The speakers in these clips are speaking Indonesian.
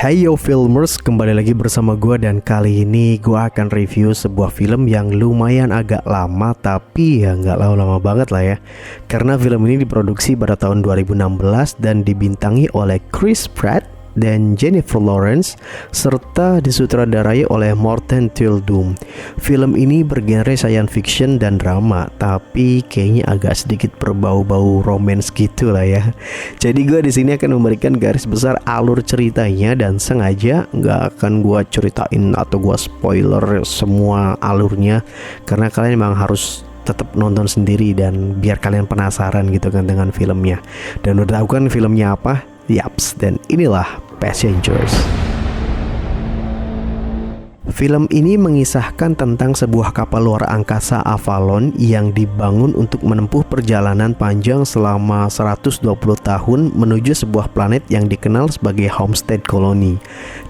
Hey yo filmers, kembali lagi bersama gue dan kali ini gue akan review sebuah film yang lumayan agak lama tapi ya nggak lama-lama banget lah ya. Karena film ini diproduksi pada tahun 2016 dan dibintangi oleh Chris Pratt dan Jennifer Lawrence serta disutradarai oleh Morten Tyldum. Film ini bergenre science fiction dan drama, tapi kayaknya agak sedikit berbau-bau romance gitu lah ya. Jadi gue di sini akan memberikan garis besar alur ceritanya dan sengaja nggak akan gue ceritain atau gue spoiler semua alurnya karena kalian memang harus tetap nonton sendiri dan biar kalian penasaran gitu kan dengan filmnya. Dan udah tahu kan filmnya apa? Yaps, dan inilah Passengers. Film ini mengisahkan tentang sebuah kapal luar angkasa Avalon yang dibangun untuk menempuh perjalanan panjang selama 120 tahun menuju sebuah planet yang dikenal sebagai Homestead Colony.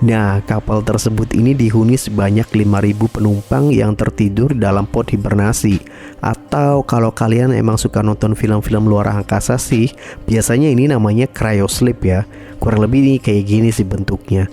Nah, kapal tersebut ini dihuni sebanyak 5.000 penumpang yang tertidur dalam pod hibernasi. Atau kalau kalian emang suka nonton film-film luar angkasa sih, biasanya ini namanya cryosleep ya. Kurang lebih nih kayak gini sih bentuknya.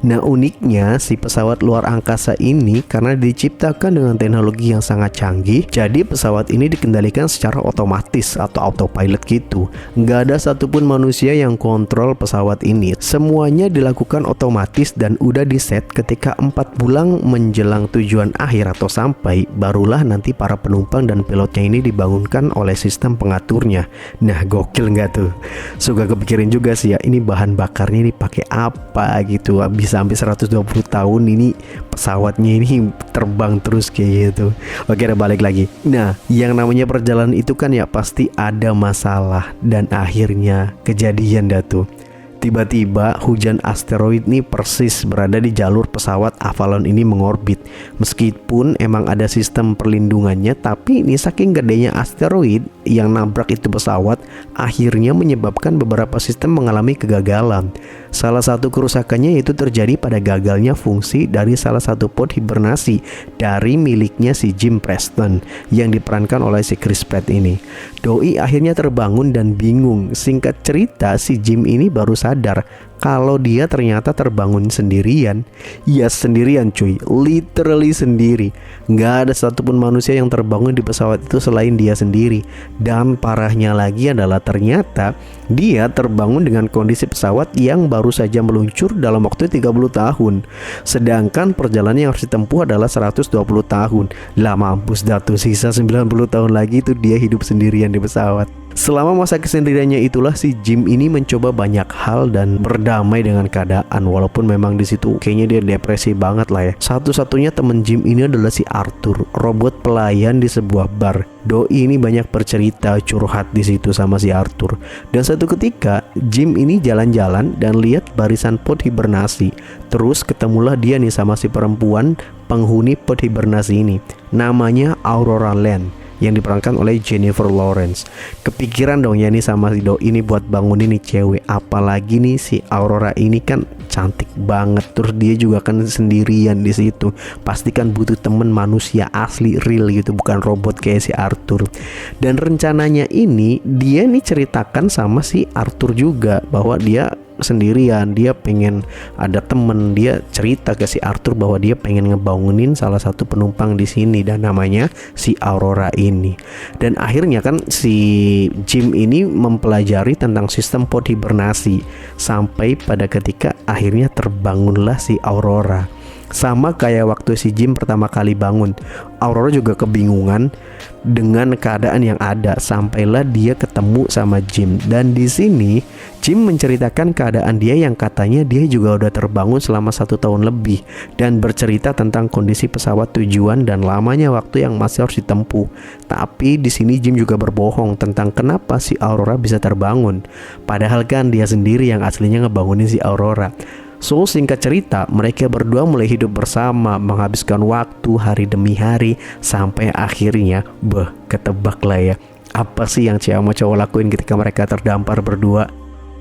Nah, uniknya si pesawat luar angkasa ini karena diciptakan dengan teknologi yang sangat canggih, jadi pesawat ini dikendalikan secara otomatis atau autopilot gitu. Nggak ada satupun manusia yang kontrol pesawat ini. Semuanya dilakukan otomatis dan udah diset ketika 4 bulan menjelang tujuan akhir atau sampai, barulah nanti para penumpang dan pilotnya ini dibangunkan oleh sistem pengaturnya. Nah, gokil nggak tuh? Suka kepikirin juga sih ya, ini bahan bakarnya dipakai apa gitu. Bisa sampai 120 tahun ini pesawatnya ini terbang terus kayak gitu. Oke, udah balik lagi. Nah, yang namanya perjalanan itu kan ya pasti ada masalah dan akhirnya kejadian dah tuh. Tiba-tiba hujan asteroid nih persis berada di jalur pesawat Avalon ini mengorbit. Meskipun emang ada sistem perlindungannya, tapi ini saking gedenya asteroid yang nabrak itu pesawat, akhirnya menyebabkan beberapa sistem mengalami kegagalan. Salah satu kerusakannya itu terjadi pada gagalnya fungsi dari salah satu pod hibernasi dari miliknya si Jim Preston yang diperankan oleh si Chris Pratt ini. Doi akhirnya terbangun dan bingung. Singkat cerita, si Jim ini baru sadar kalau dia ternyata terbangun sendirian. Ya sendirian cuy, literally sendiri. Gak ada satupun manusia yang terbangun di pesawat itu selain dia sendiri. Dan parahnya lagi adalah ternyata dia terbangun dengan kondisi pesawat yang baru saja meluncur dalam waktu 30 tahun. Sedangkan perjalanan yang harus ditempuh adalah 120 tahun. Lah mampus dah tuh, sisa 90 tahun lagi itu dia hidup sendirian di pesawat. Selama masa kesendiriannya itulah si Jim ini mencoba banyak hal dan berdamai dengan keadaan, walaupun memang di situ kayaknya dia depresi banget lah ya. Satu-satunya temen Jim ini adalah si Arthur, robot pelayan di sebuah bar. Doi ini banyak bercerita curhat di situ sama si Arthur. Dan satu ketika Jim ini jalan-jalan dan lihat barisan pod hibernasi. Terus ketemulah dia nih sama si perempuan penghuni pod hibernasi ini. Namanya Aurora Land yang diperankan oleh Jennifer Lawrence. Kepikiran dong ya nih sama si Doi ini buat bangunin nih cewek. Apalagi nih si Aurora ini kan cantik banget. Terus dia juga kan sendirian di situ. Pasti kan butuh temen manusia asli real gitu, bukan robot kayak si Arthur. Dan rencananya ini dia nih ceritakan sama si Arthur juga bahwa dia sendirian, dia pengen ada temen. Dia cerita ke si Arthur bahwa dia pengen ngebangunin salah satu penumpang di sini dan namanya si Aurora ini. Dan akhirnya kan si Jim ini mempelajari tentang sistem pod hibernasi sampai pada ketika akhirnya terbangunlah si Aurora. Sama kayak waktu si Jim pertama kali bangun, Aurora juga kebingungan dengan keadaan yang ada. Sampailah dia ketemu sama Jim. Dan di sini Jim menceritakan keadaan dia yang katanya dia juga udah terbangun selama 1 tahun lebih dan bercerita tentang kondisi pesawat tujuan dan lamanya waktu yang masih harus ditempuh. Tapi di sini Jim juga berbohong tentang kenapa si Aurora bisa terbangun. Padahal kan dia sendiri yang aslinya ngebangunin si Aurora. So singkat cerita, mereka berdua mulai hidup bersama, menghabiskan waktu hari demi hari sampai akhirnya ketebak lah ya. Apa sih yang cewek sama cowok lakuin ketika mereka terdampar berdua?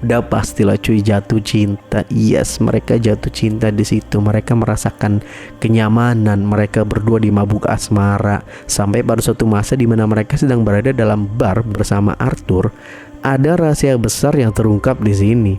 Udah pastilah cuy, jatuh cinta. Yes, mereka jatuh cinta di situ. Mereka merasakan kenyamanan. Mereka berdua di mabuk asmara. Sampai pada suatu masa di mana mereka sedang berada dalam bar bersama Arthur, ada rahasia besar yang terungkap di sini.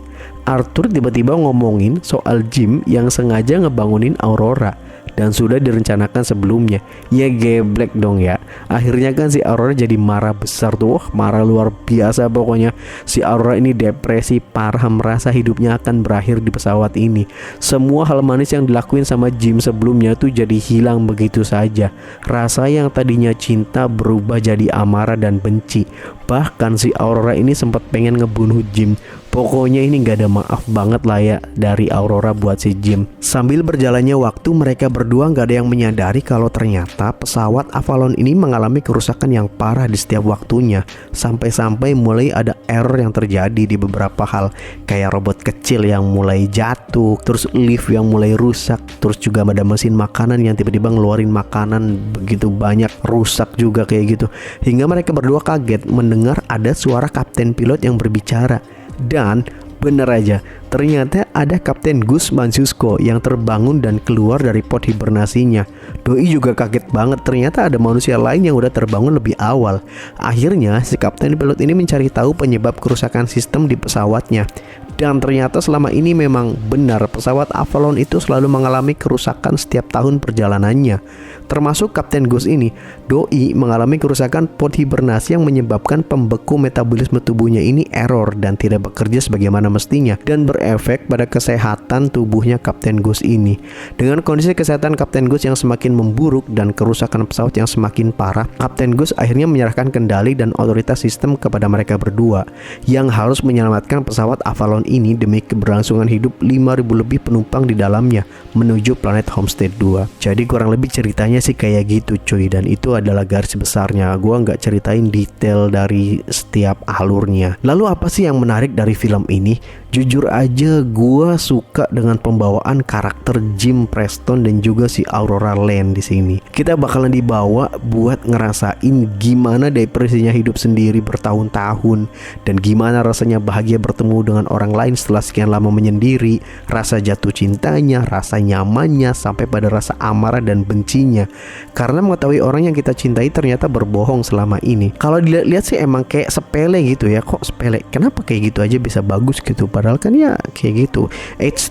Arthur tiba-tiba ngomongin soal Jim yang sengaja ngebangunin Aurora dan sudah direncanakan sebelumnya. Ya geblek dong ya. Akhirnya kan si Aurora jadi marah besar tuh. Wah, marah luar biasa pokoknya. Si Aurora ini depresi parah, merasa hidupnya akan berakhir di pesawat ini. Semua hal manis yang dilakuin sama Jim sebelumnya tuh jadi hilang begitu saja. Rasa yang tadinya cinta berubah jadi amarah dan benci. Bahkan si Aurora ini sempat pengen ngebunuh Jim. Pokoknya ini gak ada maaf banget lah ya dari Aurora buat si Jim. Sambil berjalannya waktu, mereka berdua gak ada yang menyadari kalau ternyata pesawat Avalon ini mengalami kerusakan yang parah di setiap waktunya. Sampai-sampai mulai ada error yang terjadi di beberapa hal. Kayak robot kecil yang mulai jatuh, terus lift yang mulai rusak, terus juga ada mesin makanan yang tiba-tiba ngeluarin makanan begitu banyak, rusak juga kayak gitu. Hingga mereka berdua kaget mendengar ada suara kapten pilot yang berbicara. Dan bener aja, ternyata ada Kapten Gus Mancuso yang terbangun dan keluar dari pot hibernasinya. Doi juga kaget banget, ternyata ada manusia lain yang udah terbangun lebih awal. Akhirnya si kapten pilot ini mencari tahu penyebab kerusakan sistem di pesawatnya. Dan ternyata selama ini memang benar pesawat Avalon itu selalu mengalami kerusakan setiap tahun perjalanannya. Termasuk Kapten Gus ini, Doi mengalami kerusakan pot hibernasi yang menyebabkan pembeku metabolisme tubuhnya ini error dan tidak bekerja sebagaimana mestinya, dan berefek pada kesehatan tubuhnya Kapten Gus ini. Dengan kondisi kesehatan Kapten Gus yang semakin memburuk dan kerusakan pesawat yang semakin parah, Kapten Gus akhirnya menyerahkan kendali dan otoritas sistem kepada mereka berdua yang harus menyelamatkan pesawat Avalon ini demi keberlangsungan hidup 5.000 lebih penumpang di dalamnya menuju planet Homestead 2. Jadi kurang lebih ceritanya sih kayak gitu cuy, dan itu adalah garis besarnya. Gua nggak ceritain detail dari setiap alurnya. Lalu apa sih yang menarik dari film ini? Jujur aja gua suka dengan pembawaan karakter Jim Preston dan juga si Aurora Lane di sini. Kita bakalan dibawa buat ngerasain gimana depresinya hidup sendiri bertahun-tahun dan gimana rasanya bahagia bertemu dengan orang lain setelah sekian lama menyendiri, rasa jatuh cintanya, rasa nyamannya, sampai pada rasa amarah dan bencinya karena mengetahui orang yang kita cintai ternyata berbohong selama ini. Kalau dilihat-lihat sih emang kayak sepele gitu ya. Kok sepele? Kenapa kayak gitu aja bisa bagus gitu? Padahal kan ya kayak gitu.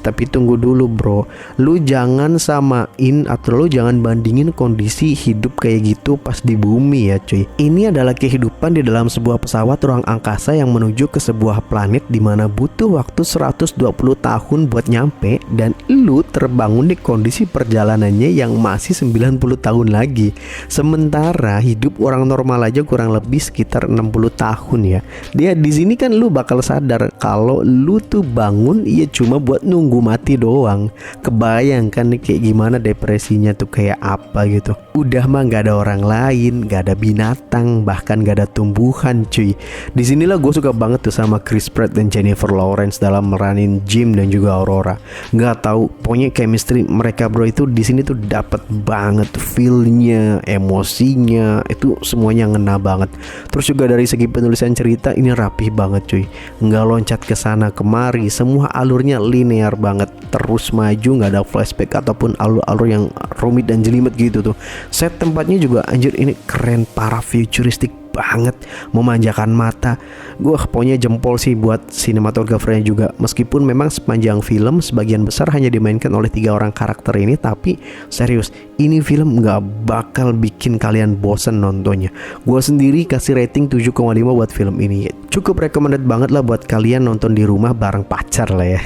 Tapi tunggu dulu bro, lu jangan samain atau lu jangan bandingin kondisi hidup kayak gitu pas di bumi ya cuy. Ini adalah kehidupan di dalam sebuah pesawat ruang angkasa yang menuju ke sebuah planet di mana butuh waktu 120 tahun buat nyampe, dan lu terbangun di kondisi perjalanannya yang masih 90 tahun lagi. Sementara hidup orang normal aja kurang lebih sekitar 60 tahun ya. Dia di sini kan lu bakal sadar kalau lu tuh bangun ya cuma buat nunggu mati doang. Kebayangkan nih kayak gimana depresinya tuh kayak apa gitu. Udah mah gak ada orang lain, gak ada binatang, bahkan gak ada tumbuhan cuy. Disinilah gue suka banget tuh sama Chris Pratt dan Jennifer Lawrence dalam meranin Jim dan juga Aurora. Gak tahu, pokoknya chemistry mereka bro itu di sini tuh dapet banget feel-nya, emosinya, itu semuanya ngena banget. Terus juga dari segi penulisan cerita ini rapih banget cuy. Nggak loncat ke sana kemari, semua alurnya linear banget, terus maju, nggak ada flashback ataupun alur-alur yang rumit dan jelimet gitu tuh. Set tempatnya juga anjir ini keren parah, futuristik banget, memanjakan mata. Gue pokoknya jempol sih buat sinematografernya juga. Meskipun memang sepanjang film sebagian besar hanya dimainkan oleh 3 orang karakter ini, tapi serius ini film gak bakal bikin kalian bosen nontonnya. Gue sendiri kasih rating 7,5 buat film ini. Cukup recommended banget lah buat kalian nonton di rumah bareng pacar lah ya.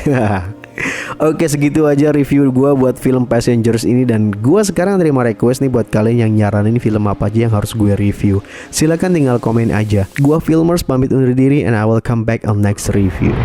Oke, segitu aja review gue buat film Passengers ini, dan gue sekarang terima request nih buat kalian yang nyaranin film apa aja yang harus gue review. Silakan tinggal komen aja. Gue Filmers pamit undur diri, and I will come back on next review.